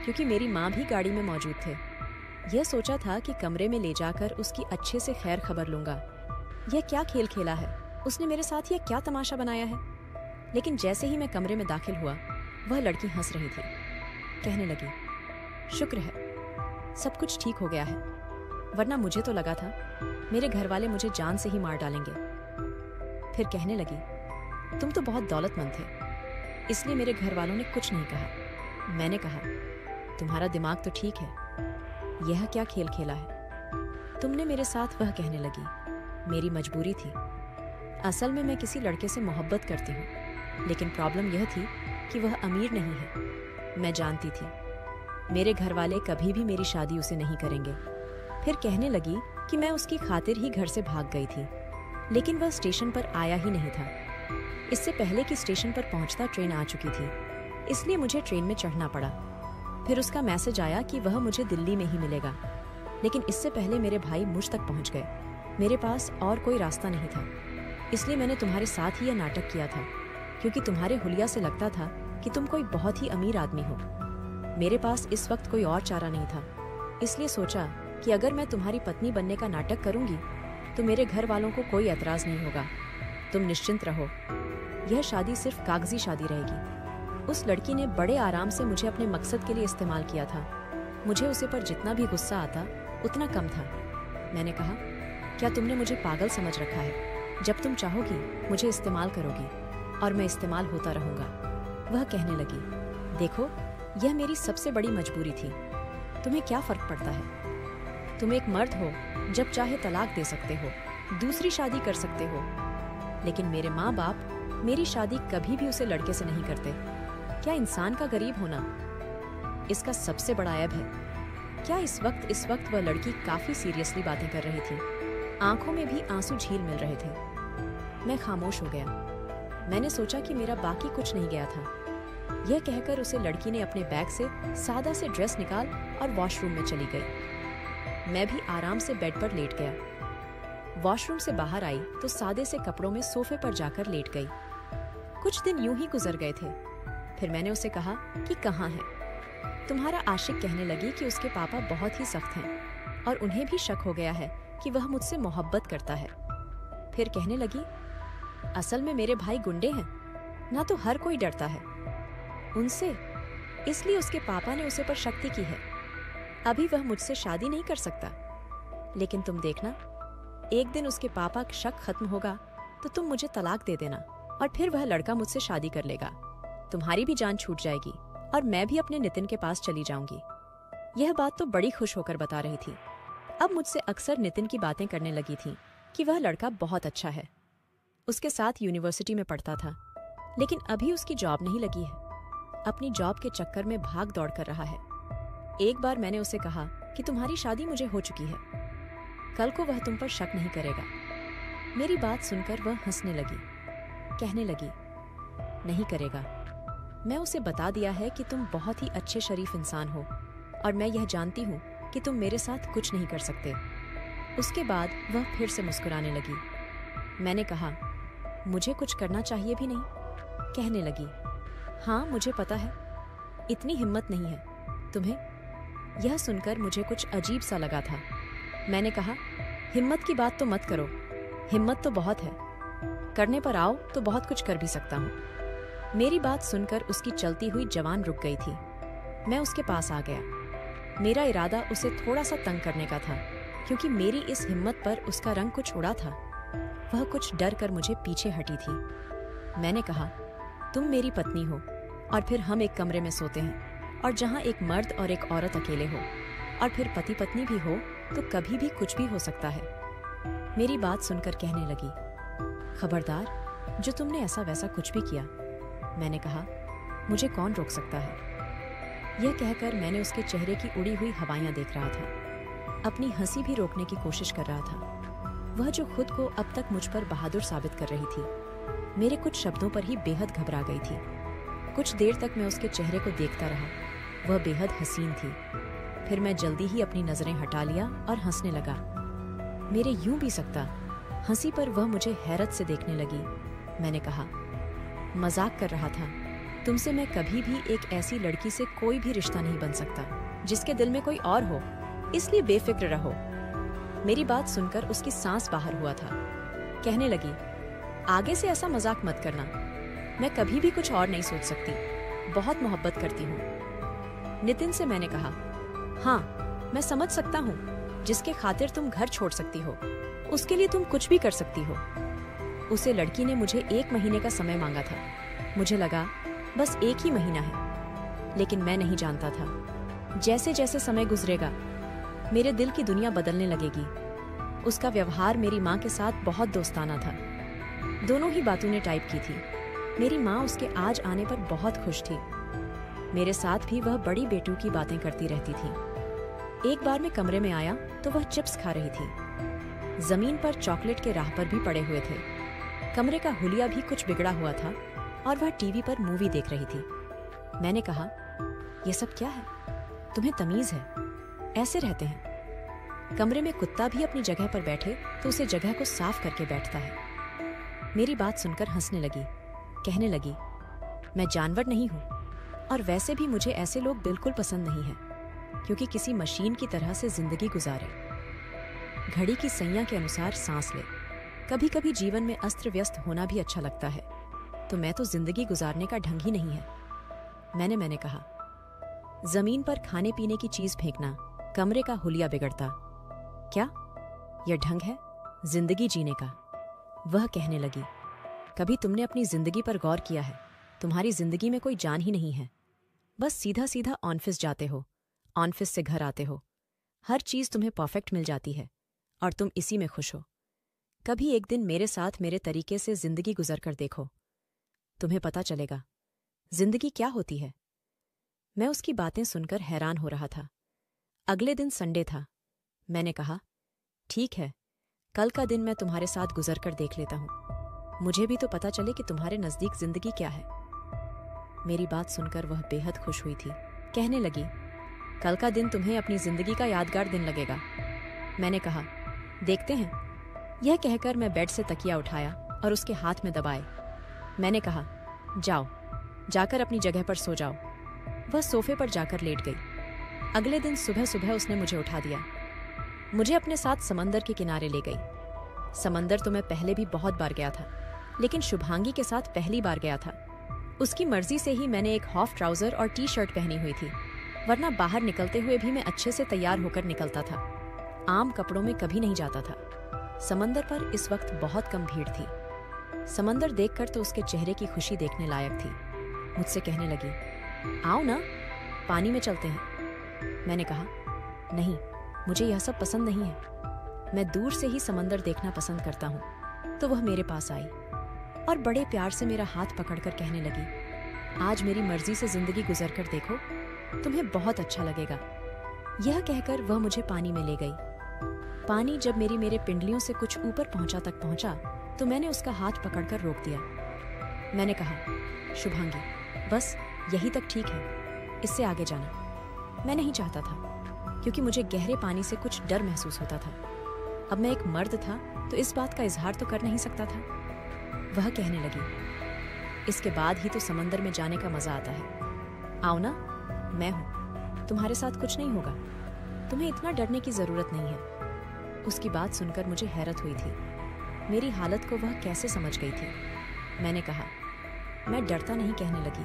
क्योंकि मेरी माँ भी गाड़ी में मौजूद थे। यह सोचा था कि कमरे में ले जाकर उसकी अच्छे से खैर खबर लूंगा। यह क्या खेल खेला है, उसने मेरे साथ यह क्या तमाशा बनाया है। लेकिन जैसे ही मैं कमरे में दाखिल हुआ, वह लड़की हंस रही थी। कहने लगी, शुक्र है सब कुछ ठीक हो गया है, वरना मुझे तो लगा था मेरे घर वाले मुझे जान से ही मार डालेंगे। फिर कहने लगी, तुम तो बहुत दौलतमंद थे, इसलिए मेरे घर वालों ने कुछ नहीं कहा। मैंने कहा, तुम्हारा दिमाग तो ठीक है, यह क्या खेल खेला है तुमने मेरे साथ। वह कहने लगी, मेरी मजबूरी थी। असल में मैं किसी लड़के से मोहब्बत करती हूँ, लेकिन प्रॉब्लम यह थी कि वह अमीर नहीं है। मैं जानती थी मेरे घर वाले कभी भी मेरी शादी उसे नहीं करेंगे। फिर कहने लगी कि मैं उसकी खातिर ही घर से भाग गई थी, लेकिन वह स्टेशन पर आया ही नहीं था। इससे पहले कि स्टेशन पर पहुंचता ट्रेन आ चुकी थी, इसलिए मुझे ट्रेन में चढ़ना पड़ा। फिर उसका मैसेज आया कि वह मुझे दिल्ली में ही मिलेगा, लेकिन इससे पहले मेरे भाई मुझ तक पहुंच गए। मेरे पास और कोई रास्ता नहीं था, इसलिए मैंने तुम्हारे साथ ही यह नाटक किया था, क्योंकि तुम्हारे हुलिया से लगता था कि तुम कोई बहुत ही अमीर आदमी हो। मेरे पास इस वक्त कोई और चारा नहीं था, इसलिए सोचा कि अगर मैं तुम्हारी पत्नी बनने का नाटक करूंगी तो मेरे घर वालों को कोई एतराज नहीं होगा। तुम निश्चिंत रहो, यह शादी सिर्फ कागजी शादी रहेगी। उस लड़की ने बड़े आराम से मुझे अपने मकसद के लिए इस्तेमाल किया था। मुझे उसे पर जितना भी गुस्सा आता उतना कम था। मैंने कहा, क्या तुमने मुझे पागल समझ रखा है? जब तुम चाहोगी मुझे इस्तेमाल करोगी और मैं इस्तेमाल होता रहूंगा। वह कहने लगी, देखो यह मेरी सबसे बड़ी मजबूरी थी, तुम्हें क्या फर्क पड़ता है? तुम एक मर्द हो, जब चाहे तलाक दे सकते हो, दूसरी शादी कर सकते हो, लेकिन मेरे माँ बाप मेरी शादी कभी भी उसे लड़के से नहीं करते। क्या इंसान का गरीब होना इसका सबसे बड़ा ऐब है? क्या इस वक्त वह लड़की काफी सीरियसली बातें कर रही थी, आंखों में भी आंसू झील मिल रहे थे। मैं खामोश हो गया। मैंने सोचा कि मेरा बाकी कुछ नहीं गया था। यह कहकर उसे लड़की ने अपने बैग से सादा से ड्रेस निकाल और वॉशरूम में चली गई। मैं भी आराम से बेड पर लेट गया। वॉशरूम से बाहर आई तो सादे से कपड़ों में सोफे पर जाकर लेट गई। कुछ दिन यूं ही गुजर गए थे। फिर मैंने उसे कहा कि कहाँ है? तुम्हारा आशिक कहने लगी कि उसके पापा बहुत ही सख्त हैं और उन्हें भी शक हो गया है कि वह मुझसे मोहब्बत करता है। फिर कहने लगी, असल में मेरे भाई गुंडे हैं, ना तो हर कोई डरता है उनसे, इसलिए उसके पापा ने उसे पर शक्ति की है। अभी वह मुझसे शादी नहीं कर सकता, लेकिन तुम देखना, एक दिन उसके पापा का शक खत्म होगा तो तुम मुझे तलाक दे देना और फिर वह लड़का मुझसे शादी कर लेगा। तुम्हारी भी जान छूट जाएगी और मैं भी अपने नितिन के पास चली जाऊंगी। यह बात तो बड़ी खुश होकर बता रही थी। अब मुझसे अक्सर नितिन की बातें करने लगी थी कि वह लड़का बहुत अच्छा है, उसके साथ यूनिवर्सिटी में पढ़ता था, लेकिन अभी उसकी जॉब नहीं लगी है। अपनी जॉब के चक्कर में भाग दौड़ कर रहा है। एक बार मैंने उसे कहा कि तुम्हारी शादी मुझे हो चुकी है, कल को वह तुम पर शक नहीं करेगा। मेरी बात सुनकर वह हंसने लगी, कहने लगी, नहीं करेगा। मैं उसे बता दिया है कि तुम बहुत ही अच्छे शरीफ इंसान हो और मैं यह जानती हूँ कि तुम मेरे साथ कुछ नहीं कर सकते। उसके बाद वह फिर से मुस्कुराने लगी। मैंने कहा, मुझे कुछ करना चाहिए भी नहीं? कहने लगी, हाँ मुझे पता है, इतनी हिम्मत नहीं है तुम्हें। यह सुनकर मुझे कुछ अजीब सा लगा था। मैंने कहा, हिम्मत की बात तो मत करो, हिम्मत तो बहुत है, करने पर आओ तो बहुत कुछ कर भी सकता हूँ। मेरी बात सुनकर उसकी चलती हुई जवान रुक गई थी। मैं उसके पास आ गया। मेरा इरादा उसे थोड़ा सा तंग करने का था, क्योंकि मेरी इस हिम्मत पर उसका रंग कुछ उड़ा था। वह कुछ डर कर मुझे पीछे हटी थी। मैंने कहा, तुम मेरी पत्नी हो और फिर हम एक कमरे में सोते हैं, और जहाँ एक मर्द और एक औरत अकेले हो और फिर पति पत्नी भी हो तो कभी भी कुछ भी हो सकता है। मेरी बात सुनकर कहने लगी, खबरदार जो तुमने ऐसा वैसा कुछ भी किया। मैंने कहा, मुझे कौन रोक सकता है? यह कहकर मैंने उसके चेहरे की उड़ी हुई हवाइयां देख रहा था, अपनी हंसी भी रोकने की कोशिश कर रहा था। वह जो खुद को अब तक मुझ पर बहादुर साबित कर रही थी, मेरे कुछ शब्दों पर ही बेहद घबरा गई थी। कुछ देर तक मैं उसके चेहरे को देखता रहा, वह बेहद हसीन थी। फिर मैं जल्दी ही अपनी नजरें हटा लिया और हंसने लगा। मेरे यूं भी सकता। हंसी पर वह मुझे हैरत से देखने लगी। मैंने कहा, मजाक कर रहा था, तुमसे मैं कभी भी एक ऐसी लड़की से कोई भी रिश्ता नहीं बन सकता जिसके दिल में कोई और हो। इसलिए बेफिक्र रहो। मेरी बात सुनकर उसकी सांस बाहर हुआ था। कहने लगी, आगे से ऐसा मजाक मत करना। मैं कभी भी कुछ और नहीं सोच सकती। बहुत मोहब्बत करती हूँ। नितिन से मैंने कहा, हाँ मैं समझ सकता हूँ। जिसके खातिर तुम घर छोड़ सकती हो, उसके लिए तुम कुछ भी कर सकती हो। उसे लड़की ने मुझे 1 महीने का समय मांगा था। मुझे लगा बस 1 ही महीना है, लेकिन मैं नहीं जानता था जैसे जैसे समय गुजरेगा मेरे दिल की दुनिया बदलने लगेगी। उसका व्यवहार मेरी माँ के साथ बहुत दोस्ताना था। दोनों ही बातों ने टाइप की थी। मेरी माँ उसके आज आने पर बहुत खुश थी। मेरे साथ भी वह बड़ी बेटू की बातें करती रहती थी। एक बार मैं कमरे में आया तो वह चिप्स खा रही थी। जमीन पर चॉकलेट के राह पर भी पड़े हुए थे। कमरे का हुलिया भी कुछ बिगड़ा हुआ था और वह टीवी पर मूवी देख रही थी। मैंने कहा, यह सब क्या है? तुम्हें तमीज है? ऐसे रहते हैं। कमरे में कुत्ता भी अपनी जगह पर बैठे तो उसे जगह को साफ करके बैठता है। मेरी बात सुनकर हंसने लगी। कहने लगी, मैं जानवर नहीं हूं, और वैसे भी मुझे ऐसे लोग बिल्कुल पसंद नहीं है, क्योंकि किसी मशीन की तरह से जिंदगी गुजारे, घड़ी की सैया के अनुसार सांस ले। कभी कभी जीवन में अस्त्र व्यस्त होना भी अच्छा लगता है। तो मैं तो जिंदगी गुजारने का ढंग ही नहीं है। मैंने कहा, जमीन पर खाने पीने की चीज फेंकना, कमरे का हुलिया बिगड़ता, क्या यह ढंग है जिंदगी जीने का? वह कहने लगी, कभी तुमने अपनी जिंदगी पर गौर किया है? तुम्हारी जिंदगी में कोई जान ही नहीं है। बस सीधा सीधा ऑफिस जाते हो, ऑफिस से घर आते हो, हर चीज तुम्हें परफेक्ट मिल जाती है और तुम इसी में खुश हो। कभी एक दिन मेरे साथ मेरे तरीके से जिंदगी गुजर कर देखो, तुम्हें पता चलेगा जिंदगी क्या होती है। मैं उसकी बातें सुनकर हैरान हो रहा था। अगले दिन संडे था। मैंने कहा, ठीक है, कल का दिन मैं तुम्हारे साथ गुजर कर देख लेता हूं। मुझे भी तो पता चले कि तुम्हारे नजदीक जिंदगी क्या है। मेरी बात सुनकर वह बेहद खुश हुई थी। कहने लगी, कल का दिन तुम्हें अपनी जिंदगी का यादगार दिन लगेगा। मैंने कहा, देखते हैं। यह कहकर मैं बेड से तकिया उठाया और उसके हाथ में दबाए। मैंने कहा, जाओ, जाकर अपनी जगह पर सो जाओ। वह सोफे पर जाकर लेट गई। अगले दिन सुबह सुबह उसने मुझे उठा दिया। मुझे अपने साथ समंदर के किनारे ले गई। समंदर तो मैं पहले भी बहुत बार गया था, लेकिन शुभांगी के साथ पहली बार गया था। उसकी मर्जी से ही मैंने एक हाफ ट्राउजर और टी शर्ट पहनी हुई थी, वरना बाहर निकलते हुए भी मैं अच्छे से तैयार होकर निकलता था। आम कपड़ों में कभी नहीं जाता था। समंदर पर इस वक्त बहुत कम भीड़ थी। समंदर देखकर तो उसके चेहरे की खुशी देखने लायक थी। मुझसे कहने लगी, आओ ना, पानी में चलते हैं। मैंने कहा, नहीं, मुझे यह सब पसंद नहीं है। मैं दूर से ही समंदर देखना पसंद करता हूँ। तो वह मेरे पास आई और बड़े प्यार से मेरा हाथ पकड़कर कहने लगी, आज मेरी मर्जी से जिंदगी गुजर कर देखो, तुम्हें बहुत अच्छा लगेगा। यह कहकर वह मुझे पानी में ले गई। पानी जब मेरे पिंडलियों से कुछ ऊपर तक पहुंचा तो मैंने उसका हाथ पकड़कर रोक दिया। मैंने कहा, शुभांगी, बस यही तक ठीक है, इससे आगे जाना मैं नहीं चाहता था, क्योंकि मुझे गहरे पानी से कुछ डर महसूस होता था। अब मैं एक मर्द था तो इस बात का इजहार तो कर नहीं सकता था। वह कहने लगी, इसके बाद ही तो समंदर में जाने का मजा आता है। आओ ना, मैं हूं, तुम्हारे साथ कुछ नहीं होगा, तुम्हें इतना डरने की जरूरत नहीं है। उसकी बात सुनकर मुझे हैरत हुई थी। मेरी हालत को वह कैसे समझ गई थी। मैंने कहा, मैं डरता नहीं। कहने लगी,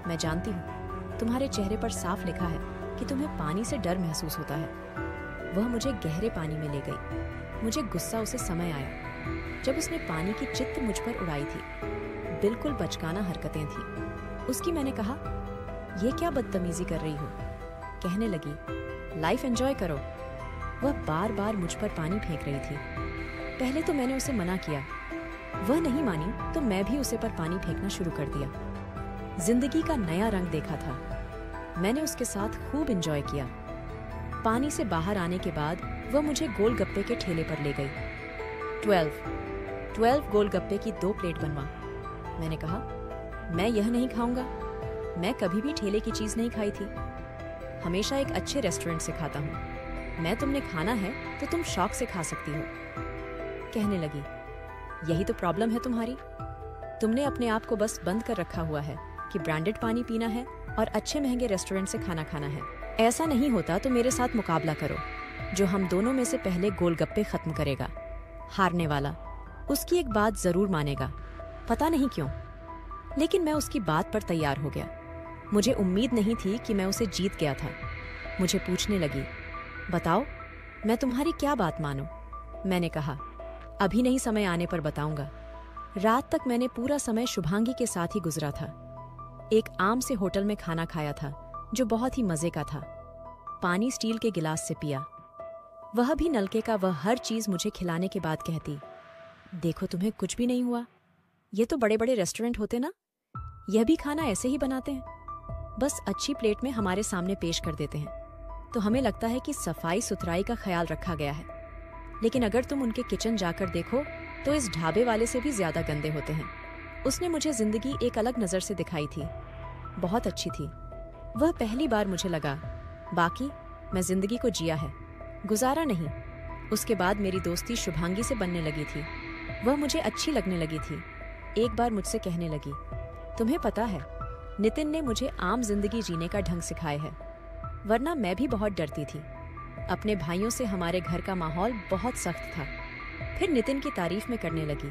मैं जानती हूँ, तुम्हारे चेहरे पर साफ लिखा है कि तुम्हें पानी से डर महसूस होता है। वह मुझे गहरे पानी में ले गई। मुझे गुस्सा उसे समय आया जब उसने पानी की चित्त मुझ पर उड़ाई थी। बिल्कुल बचकाना हरकतें थी उसकी। मैंने कहा, यह क्या बदतमीजी कर रही हो? कहने लगी, लाइफ एंजॉय करो। वह बार बार मुझ पर पानी फेंक रही थी। पहले तो मैंने उसे मना किया, वह नहीं मानी तो मैं भी उसे पर पानी फेंकना शुरू कर दिया। जिंदगी का नया रंग देखा था। मैंने उसके साथ खूब एंजॉय किया। पानी से बाहर आने के बाद वह मुझे गोलगप्पे के ठेले पर ले गई। 12 गोलगप्पे की 2 प्लेट बनवा। मैंने कहा, मैं यह नहीं खाऊंगा। मैं कभी भी ठेले की चीज नहीं खाई थी, हमेशा एक अच्छे रेस्टोरेंट से खाता हूँ। मैं तुमने खाना है तो तुम शौक से खा सकती हो। कहने लगी, यही तो प्रॉब्लम है तुम्हारी। तुमने अपने आप को बस बंद कर रखा हुआ है कि ब्रांडेड पानी पीना है और अच्छे महंगे रेस्टोरेंट से खाना खाना है। ऐसा नहीं होता तो मेरे साथ मुकाबला करो, जो हम दोनों में से पहले गोलगप्पे खत्म करेगा। हारने वाला उसकी एक बात जरूर मानेगा, पता नहीं क्यों, लेकिन मैं उसकी बात पर तैयार हो गया। मुझे उम्मीद नहीं थी कि मैं उसे जीत गया था। मुझे पूछने लगी, बताओ मैं तुम्हारी क्या बात मानूं? मैंने कहा, अभी नहीं, समय आने पर बताऊंगा। रात तक मैंने पूरा समय शुभांगी के साथ ही गुजरा था। एक आम से होटल में खाना खाया था जो बहुत ही मजे का था। पानी स्टील के गिलास से पिया, वह भी नलके का। वह हर चीज मुझे खिलाने के बाद कहती, देखो तुम्हें कुछ भी नहीं हुआ, ये तो बड़े बड़े रेस्टोरेंट होते ना, यह भी खाना ऐसे ही बनाते हैं, बस अच्छी प्लेट में हमारे सामने पेश कर देते हैं, तो हमें लगता है कि सफाई सुथराई का ख्याल रखा गया है। लेकिन अगर तुम उनके किचन जाकर देखो तो इस ढाबे वाले से भी ज्यादा गंदे होते हैं। उसने मुझे जिंदगी एक अलग नजर से दिखाई थी, बहुत अच्छी थी। वह पहली बार मुझे लगा, बाकी मैं जिंदगी को जिया है, गुजारा नहीं। उसके बाद मेरी दोस्ती शुभांगी से बनने लगी थी। वह मुझे अच्छी लगने लगी थी। एक बार मुझसे कहने लगी, तुम्हें पता है नितिन ने मुझे आम जिंदगी जीने का ढंग सिखाया है, वरना मैं भी बहुत डरती थी। अपने भाइयों से हमारे घर का माहौल बहुत सख्त था। फिर नितिन की तारीफ में करने लगी,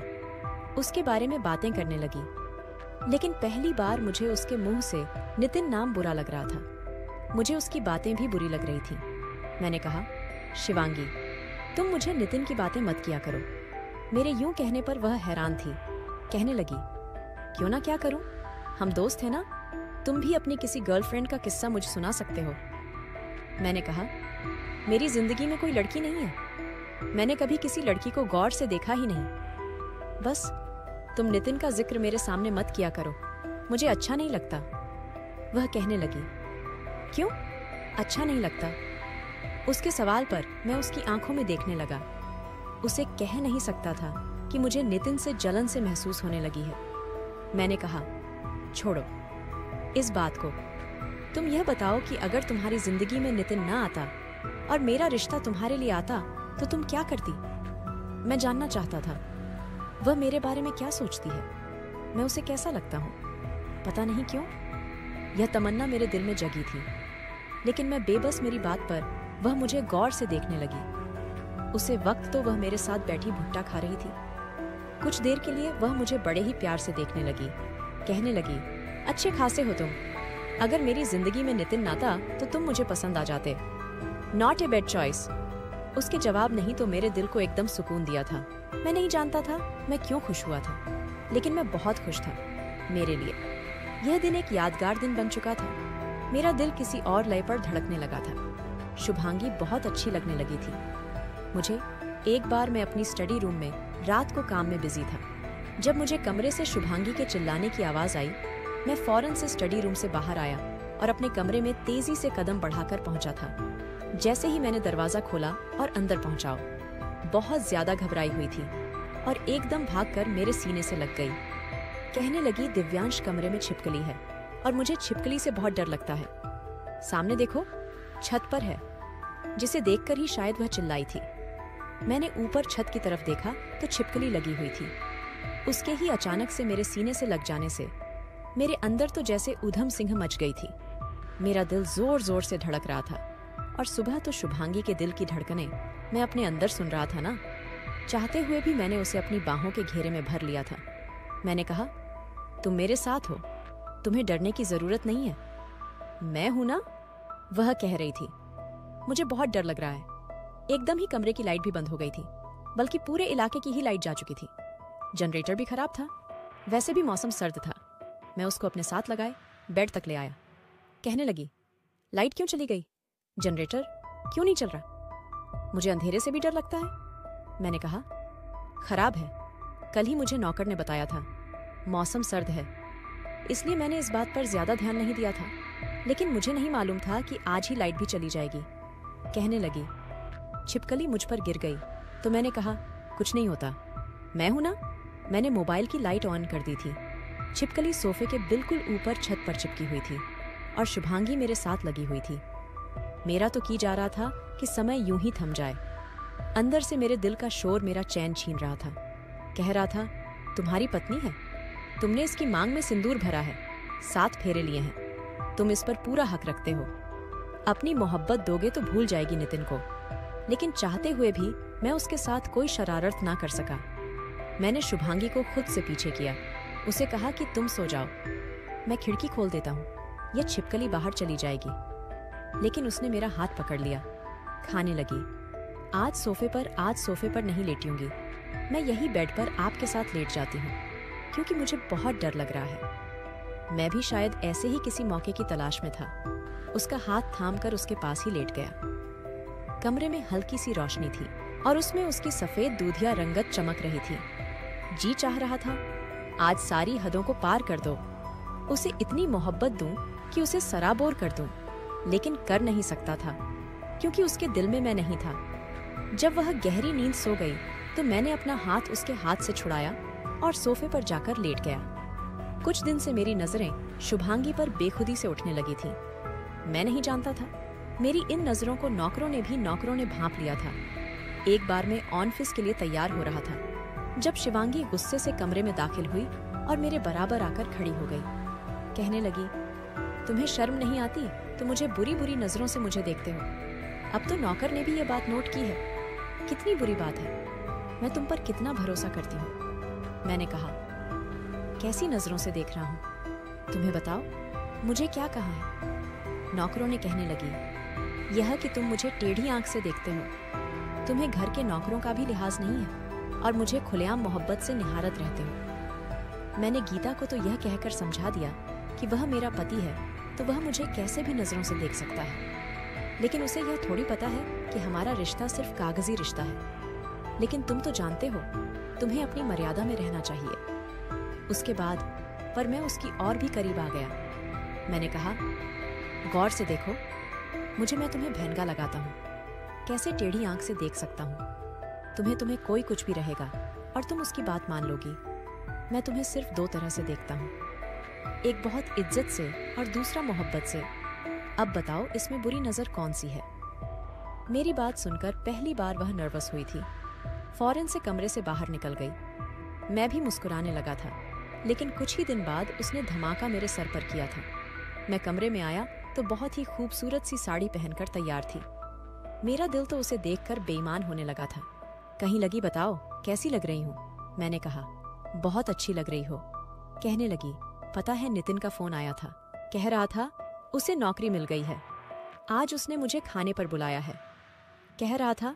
उसके बारे में बातें करने लगी। लेकिन पहली बार मुझे उसके मुंह से नितिन नाम बुरा लग रहा था। मुझे उसकी बातें भी बुरी लग रही थी। मैंने कहा, शिवांगी तुम मुझे नितिन की बातें मत किया करो। मेरे यूं कहने पर वह हैरान थी। कहने लगी, क्यों ना, क्या करूं, हम दोस्त हैं ना, तुम भी अपनी किसी गर्लफ्रेंड का किस्सा मुझे सुना सकते हो। मैंने कहा, मेरी जिंदगी में कोई लड़की नहीं है, मैंने कभी किसी लड़की को गौर से देखा ही नहीं। बस तुम नितिन का जिक्र मेरे सामने मत किया करो, मुझे अच्छा नहीं लगता। वह कहने लगी, क्यों अच्छा नहीं लगता? उसके सवाल पर मैं उसकी आंखों में देखने लगा। उसे कह नहीं सकता था कि मुझे नितिन से जलन से महसूस होने लगी है। मैंने कहा, छोड़ो इस बात को, तुम यह बताओ कि अगर तुम्हारी जिंदगी में नितिन ना आता और मेरा रिश्ता तुम्हारे लिए आता तो तुम क्या करती? मैं जानना चाहता था वह मेरे बारे में क्या सोचती है, मैं उसे कैसा लगता हूँ। पता नहीं क्यों यह तमन्ना मेरे दिल में जगी थी, लेकिन मैं बेबस मेरी बात पर वह मुझे गौर से देखने लगी। उसे वक्त तो वह मेरे साथ बैठी भुट्टा खा रही थी। कुछ देर के लिए वह मुझे बड़े ही प्यार से देखने लगी। कहने लगी, अच्छे खासे हो तुम, अगर मेरी जिंदगी में नितिन नाता तो तुम मुझे पसंद आ जाते। Not a bad choice. उसके जवाब नहीं तो मेरे दिल को एकदम सुकून दिया था। मैं नहीं जानता था मैं क्यों खुश हुआ था, लेकिन मैं बहुत खुश था। मेरे लिए यह दिन एक यादगार दिन बन चुका था। मेरा दिल किसी और लय पर धड़कने लगा था। शुभांगी बहुत अच्छी लगने लगी थी मुझे। एक बार मैं अपनी स्टडी रूम में रात को काम में बिजी था। जब मुझे कमरे से शुभांगी के चिल्लाने की आवाज आई, मैं फौरन से स्टडी रूम से बाहर आया और अपने कमरे में तेजी से कदम बढ़ाकर पहुंचा था। जैसे ही मैंने दरवाजा खोला और अंदर पहुंचा, बहुत ज्यादा घबराई हुई थी और एकदम भागकर मेरे सीने से लग गई। कहने लगी, दिव्यांश कमरे में छिपकली है और मुझे छिपकली से बहुत डर लगता है। सामने देखो, छत पर है, जिसे देखकर ही शायद वह चिल्लाई थी। मैंने ऊपर छत की तरफ देखा तो छिपकली लगी हुई थी। उसके ही अचानक से मेरे सीने से लग जाने से मेरे अंदर तो जैसे ऊधम सिंह मच गई थी। मेरा दिल जोर जोर से धड़क रहा था और सुबह तो शुभांगी के दिल की धड़कनें मैं अपने अंदर सुन रहा था ना। चाहते हुए भी मैंने उसे अपनी बाहों के घेरे में भर लिया था। मैंने कहा, तुम मेरे साथ हो, तुम्हें डरने की जरूरत नहीं है। मैं हूं ना, वह कह रही थी। मुझे बहुत डर लग रहा है। एकदम ही कमरे की लाइट भी बंद हो गई थी, बल्कि पूरे इलाके की ही लाइट जा चुकी थी। जनरेटर भी खराब था, वैसे भी मौसम सर्द था। मैं उसको अपने साथ लगाए बेड तक ले आया। कहने लगी, लाइट क्यों चली गई? जनरेटर क्यों नहीं चल रहा? मुझे अंधेरे से भी डर लगता है। मैंने कहा, खराब है, कल ही मुझे नौकर ने बताया था, मौसम सर्द है, इसलिए मैंने इस बात पर ज्यादा ध्यान नहीं दिया था। लेकिन मुझे नहीं मालूम था कि आज ही लाइट भी चली जाएगी। कहने लगी, छिपकली मुझ पर गिर गई तो मैंने कहा, कुछ नहीं होता, मैं हूं ना। मैंने मोबाइल की लाइट ऑन कर दी थी। छिपकली सोफे के बिल्कुल ऊपर छत पर चिपकी हुई थी और शुभांगी मेरे साथ लगी हुई थी। मेरा तो की जा रहा था कि समय यूं ही थम जाए। अंदर से मेरे दिल का शोर मेरा चैन छीन रहा था। कह रहा था, तुम्हारी पत्नी है, तुमने इसकी मांग में सिंदूर भरा है, 7 फेरे लिए हैं, तुम इस पर पूरा हक रखते हो। अपनी मोहब्बत दोगे तो भूल जाएगी नितिन को। लेकिन चाहते हुए भी मैं उसके साथ कोई शरारत ना कर सका। मैंने शुभांगी को खुद से पीछे किया, उसे कहा कि तुम सो जाओ, मैं खिड़की खोल देता हूँ, यह छिपकली बाहर चली जाएगी। लेकिन उसने मेरा हाथ पकड़ लिया। खाने लगी। आज सोफे पर नहीं लेटूंगी, मैं यही बेड पर आपके साथ लेट जाती हूँ, क्योंकि मुझे बहुत डर लग रहा है। मैं भी शायद ऐसे ही किसी मौके की तलाश में था। उसका हाथ थामकर उसके पास ही लेट गया। कमरे में हल्की सी रोशनी थी और उसमें उसकी सफेद दूधिया रंगत चमक रही थी। जी चाह रहा था आज सारी हदों को पार कर दो, उसे इतनी मोहब्बत दूं कि उसे सराबोर कर दूं, लेकिन कर नहीं सकता था क्योंकि उसके दिल में मैं नहीं था। जब वह गहरी नींद सो गई तो मैंने अपना हाथ उसके हाथ से छुड़ाया और सोफे पर जाकर लेट गया। कुछ दिन से मेरी नजरें शुभांगी पर बेखुदी से उठने लगी थीं। मैं नहीं जानता था, मेरी इन नजरों को नौकरों ने भांप लिया था। एक बार मैं ऑफिस के लिए तैयार हो रहा था जब शिवांगी गुस्से से कमरे में दाखिल हुई और मेरे बराबर आकर खड़ी हो गई। कहने लगी, तुम्हें शर्म नहीं आती तो मुझे बुरी बुरी नजरों से मुझे देखते हो। अब तो नौकर ने भी ये बात नोट की है। कितनी बुरी बात है, मैं तुम पर कितना भरोसा करती हूँ। मैंने कहा, कैसी नजरों से देख रहा हूँ, तुम्हें बताओ, मुझे क्या कहा है। नौकरों ने कहने लगी, यह कि तुम मुझे टेढ़ी आंख से देखते हो, तुम्हें घर के नौकरों का भी लिहाज नहीं है और मुझे खुलेआम मोहब्बत से निहारत रहते हो। मैंने गीता को तो यह कहकर समझा दिया कि वह मेरा पति है तो वह मुझे कैसे भी नजरों से देख सकता है, लेकिन उसे यह थोड़ी पता है कि हमारा रिश्ता सिर्फ कागजी रिश्ता है। लेकिन तुम तो जानते हो, तुम्हें अपनी मर्यादा में रहना चाहिए। उसके बाद पर मैं उसकी और भी करीब आ गया। मैंने कहा, गौर से देखो मुझे, मैं तुम्हें भेंगा लगाता हूँ, कैसे टेढ़ी आंख से देख सकता हूँ। तुम्हें कोई कुछ भी रहेगा और तुम उसकी बात मान लोगी। मैं तुम्हें सिर्फ दो तरह से देखता हूँ, एक बहुत इज्जत से और दूसरा मोहब्बत से। अब बताओ इसमें बुरी नजर कौन सी है। मेरी बात सुनकर पहली बार वह नर्वस हुई थी। फौरन से कमरे से बाहर निकल गई। मैं भी मुस्कुराने लगा था, लेकिन कुछ ही दिन बाद उसने धमाका मेरे सर पर किया था। मैं कमरे में आया तो बहुत ही खूबसूरत सी साड़ी पहनकर तैयार थी। मेरा दिल तो उसे देखकर बेईमान होने लगा था। कहीं लगी, बताओ कैसी लग रही हूँ। मैंने कहा, बहुत अच्छी लग रही हो। कहने लगी, पता है नितिन का फोन आया था, कह रहा था उसे नौकरी मिल गई है। आज उसने मुझे खाने पर बुलाया है। कह रहा था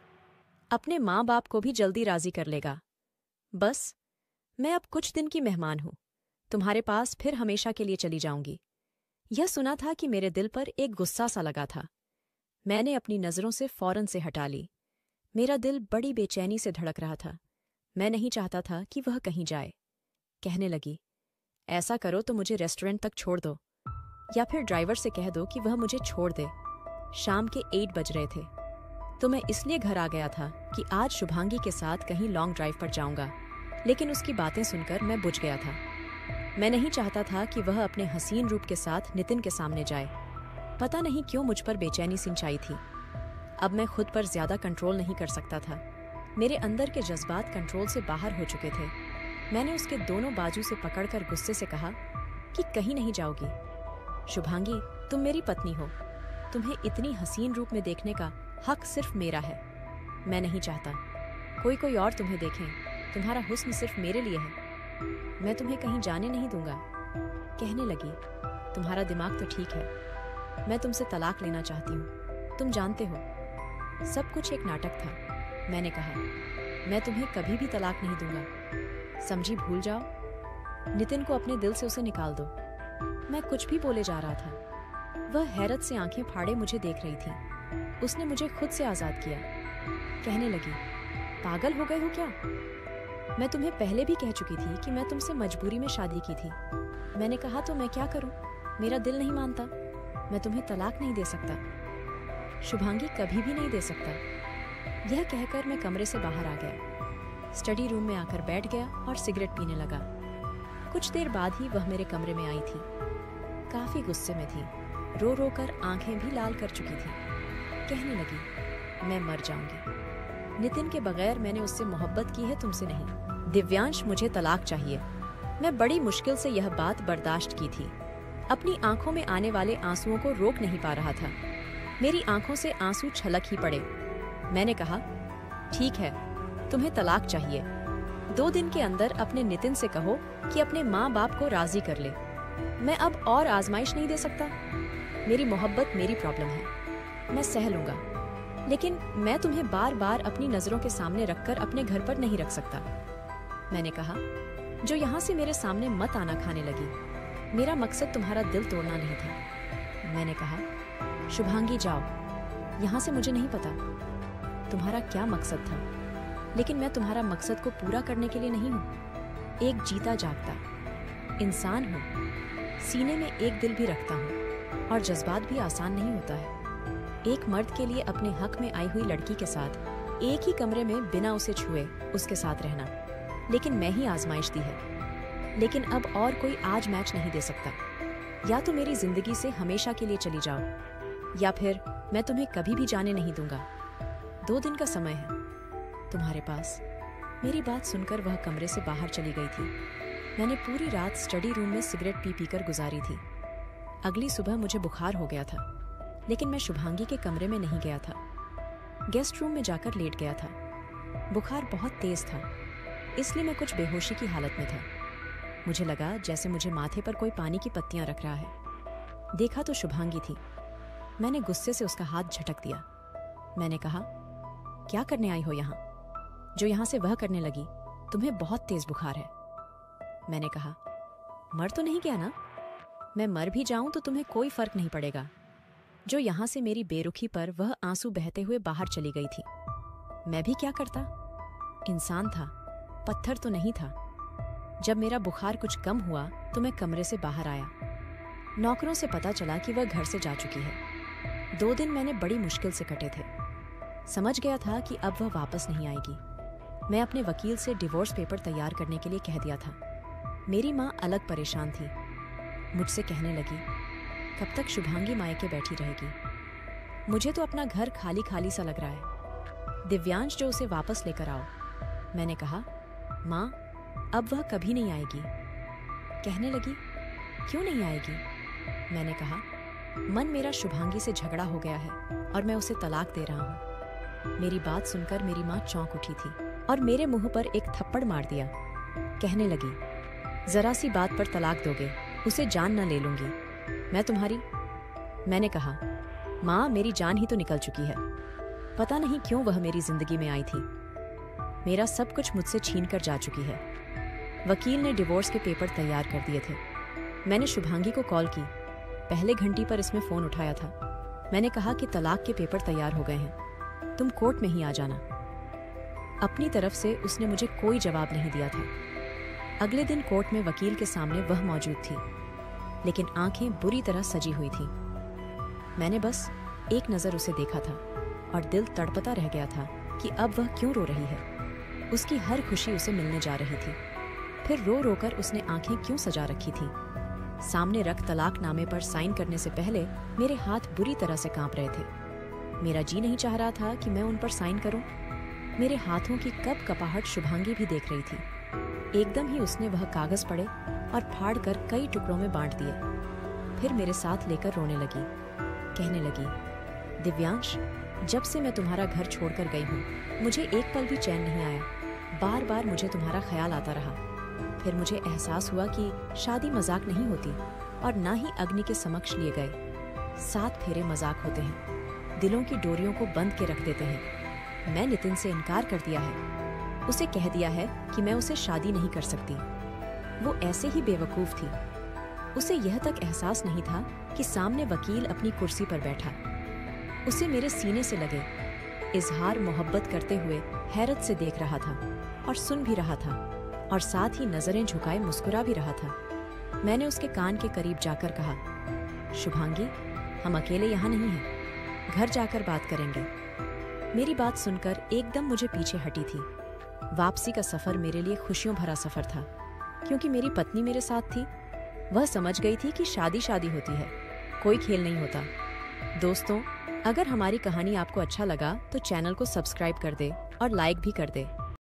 अपने माँ बाप को भी जल्दी राजी कर लेगा। बस मैं अब कुछ दिन की मेहमान हूँ, तुम्हारे पास फिर हमेशा के लिए चली जाऊंगी। यह सुना था कि मेरे दिल पर एक गुस्सा सा लगा था। मैंने अपनी नजरों से फौरन से हटा ली। मेरा दिल बड़ी बेचैनी से धड़क रहा था। मैं नहीं चाहता था कि वह कहीं जाए। कहने लगी, ऐसा करो तो मुझे रेस्टोरेंट तक छोड़ दो, या फिर ड्राइवर से कह दो कि वह मुझे छोड़ दे। शाम के 8 बज रहे थे, तो मैं इसलिए घर आ गया था कि आज शुभांगी के साथ कहीं लॉन्ग ड्राइव पर जाऊंगा। लेकिन उसकी बातें सुनकर मैं बुझ गया था। मैं नहीं चाहता था कि वह अपने हसीन रूप के साथ नितिन के सामने जाए। पता नहीं क्यों मुझ पर बेचैनी सिंचाई थी। अब मैं खुद पर ज्यादा कंट्रोल नहीं कर सकता था। मेरे अंदर के जज्बात कंट्रोल से बाहर हो चुके थे। मैंने उसके दोनों बाजू से पकड़कर गुस्से से कहा कि कहीं नहीं जाओगी। शुभांगी, तुम मेरी पत्नी हो, तुम्हें इतनी हसीन रूप में देखने का हक सिर्फ मेरा है। मैं नहीं चाहता कोई और तुम्हें देखे। तुम्हारा हुस्न सिर्फ मेरे लिए है, मैं तुम्हें कहीं जाने नहीं दूंगा। कहने लगी, तुम्हारा दिमाग तो ठीक है, मैं तुमसे तलाक लेना चाहती हूँ। तुम जानते हो सब कुछ एक नाटक था। मैंने कहा, मैं तुम्हें कभी भी तलाक नहीं दूंगा, समझी, भूल जाओ। नितिन को अपने दिल से उसे निकाल दो। मैं कुछ भी बोले जा रहा था। वह हैरत से आंखें फाड़े मुझे देख रही थी। उसने मुझे खुद से आजाद किया। कहने लगी, पागल हो गए हो क्या? मैं तुम्हें पहले भी कह चुकी थी कि मैं तुमसे मजबूरी में शादी की थी। मैंने कहा तो मैं क्या करूं? मेरा दिल नहीं मानता। मैं तुम्हें तलाक नहीं दे सकता, शुभांगी, कभी भी नहीं दे सकता। यह कहकर मैं कमरे से बाहर आ गया। स्टडी रूम में आकर बैठ गया और सिगरेट पीने लगा। कुछ देर बाद ही वह मेरे कमरे में आई थी। काफी गुस्से में थी, रो रो कर आंखें भी लाल कर चुकी थी। कहने लगी, मैं मर जाऊंगी। नितिन के बगैर मैंने उससे मोहब्बत की है, तुमसे नहीं। दिव्यांश, मुझे तलाक चाहिए। मैं बड़ी मुश्किल से यह बात बर्दाश्त की थी। अपनी आंखों में आने वाले आंसुओं को रोक नहीं पा रहा था। मेरी आंखों से आंसू छलक ही पड़े। मैंने कहा, ठीक है, तुम्हें तलाक चाहिए। 2 दिन के अंदर अपने नितिन से कहो कि अपने माँ बाप को राजी कर ले। मैं अब और आजमाइश नहीं दे सकता। मेरी मोहब्बत मेरी प्रॉब्लम है, मैं सह लूंगा, लेकिन मैं तुम्हें बार बार अपनी नजरों के सामने रखकर अपने घर पर नहीं रख सकता। मैंने कहा, जो यहाँ से मेरे सामने मत आना खाने लगी। मेरा मकसद तुम्हारा दिल तोड़ना नहीं था। मैंने कहा, शुभांगी जाओ, यहाँ से मुझे नहीं पता तुम्हारा क्या मकसद था, लेकिन मैं तुम्हारा मकसद को पूरा करने के लिए नहीं हूँ। एक जीता जागता इंसान हूँ, सीने में एक दिल भी रखता हूँ, और जज्बात भी आसान नहीं होता है। एक मर्द के लिए अपने हक में आई हुई लड़की के साथ एक ही कमरे में बिना उसे छुए उसके साथ रहना, लेकिन मैं ही आजमाइश दी है। लेकिन अब और कोई आज मैच नहीं दे सकता। या तो मेरी जिंदगी से हमेशा के लिए चली जाओ, या फिर मैं तुम्हें कभी भी जाने नहीं दूंगा। 2 दिन का समय है तुम्हारे पास। मेरी बात सुनकर वह कमरे से बाहर चली गई थी। मैंने पूरी रात स्टडी रूम में सिगरेट पी पीकर गुजारी थी। अगली सुबह मुझे बुखार हो गया था, लेकिन मैं शुभांगी के कमरे में नहीं गया था। गेस्ट रूम में जाकर लेट गया था। बुखार बहुत तेज था, इसलिए मैं कुछ बेहोशी की हालत में था। मुझे लगा जैसे मुझे माथे पर कोई पानी की पत्तियां रख रहा है। देखा तो शुभांगी थी। मैंने गुस्से से उसका हाथ झटक दिया। मैंने कहा, क्या करने आई हो यहाँ? जो यहाँ से वह करने लगी। तुम्हें बहुत तेज बुखार है। मैंने कहा, मर तो नहीं गया ना? मैं मर भी जाऊं तो तुम्हें कोई फर्क नहीं पड़ेगा। जो यहाँ से मेरी बेरुखी पर वह आंसू बहते हुए बाहर चली गई थी। मैं भी क्या करता? इंसान था, पत्थर तो नहीं था। जब मेरा बुखार कुछ कम हुआ तो मैं कमरे से बाहर आया। नौकरों से पता चला कि वह घर से जा चुकी है। 2 दिन मैंने बड़ी मुश्किल से कटे थे। समझ गया था कि अब वह वापस नहीं आएगी। मैं अपने वकील से डिवोर्स पेपर तैयार करने के लिए कह दिया था। मेरी माँ अलग परेशान थी। मुझसे कहने लगी, कब तक शुभांगी मायके बैठी रहेगी? मुझे तो अपना घर खाली खाली सा लग रहा है। दिव्यांश, जो उसे वापस लेकर आओ। मैंने कहा, माँ, अब वह कभी नहीं आएगी। कहने लगी, क्यों नहीं आएगी? मैंने कहा, मन मेरा शुभांगी से झगड़ा हो गया है और मैं उसे तलाक दे रहा हूँ। मेरी बात सुनकर मेरी माँ चौंक उठी थी और मेरे मुंह पर एक थप्पड़ मार दिया। कहने लगी, जरा सी बात पर तलाक दोगे, उसे जान न ले लूंगी मैं तुम्हारी। मैंने कहा, माँ, मेरी जान ही तो निकल चुकी है। पता नहीं क्यों वह मेरी जिंदगी में आई थी। मेरा सब कुछ मुझसे छीन कर जा चुकी है। वकील ने डिवोर्स के पेपर तैयार कर दिए थे। मैंने शुभांगी को कॉल की। पहले घंटी पर इसमें फोन उठाया था। मैंने कहा कि तलाक के पेपर तैयार हो गए हैं, तुम कोर्ट में ही आ जाना। अपनी तरफ से उसने मुझे कोई जवाब नहीं दिया था। अगले दिन कोर्ट में वकील के सामने वह मौजूद थी, लेकिन आंखें बुरी तरह सजी हुई थी। मैंने बस एक नजर उसे देखा था और दिल तड़पता रह गया था कि अब वह क्यों रो रही है। उसकी हर खुशी उसे मिलने जा रही थी। फिर रो रोकर उसने आंखें क्यों सजा रखी थी। सामने रख तलाकनामे पर साइन करने से पहले मेरे हाथ बुरी तरह से कांप रहे थे। मेरा जी नहीं चाह रहा था कि मैं उन पर साइन करूं। मेरे हाथों की कप कपाहट शुभांगी भी देख रही थी। एकदम ही उसने वह कागज पढ़े और फाड़ कर कई टुकड़ों में बांट दिए। फिर मेरे साथ लेकर रोने लगी। कहने लगी, दिव्यांश, जब से मैं तुम्हारा घर छोड़कर गई हूँ, मुझे एक पल भी चैन नहीं आया। बार बार मुझे तुम्हारा ख्याल आता रहा। फिर मुझे एहसास हुआ कि शादी मजाक नहीं होती और ना ही अग्नि के समक्ष लिए गए 7 फेरे मजाक होते हैं, दिलों की डोरियों को बंद के रख देते हैं। मैं नितिन से इनकार कर दिया है। उसे कह दिया है कि मैं उसे शादी नहीं कर सकती। वो ऐसे ही बेवकूफ थी। उसे यह तक एहसास नहीं था कि सामने वकील अपनी कुर्सी पर बैठा उसे मेरे सीने से लगे इजहार मोहब्बत करते हुए हैरत से देख रहा था और सुन भी रहा था और साथ ही नजरें झुकाए मुस्कुरा भी रहा था। मैंने उसके कान के करीब जाकर कहा, शुभांगी, हम अकेले यहाँ नहीं हैं, घर जाकर बात करेंगे। मेरी बात सुनकर एकदम मुझे पीछे हटी थी। वापसी का सफर मेरे लिए खुशियों भरा सफर था, क्योंकि मेरी पत्नी मेरे साथ थी। वह समझ गई थी कि शादी शादी होती है, कोई खेल नहीं होता। दोस्तों, अगर हमारी कहानी आपको अच्छा लगा तो चैनल को सब्सक्राइब कर दे और लाइक भी कर दे।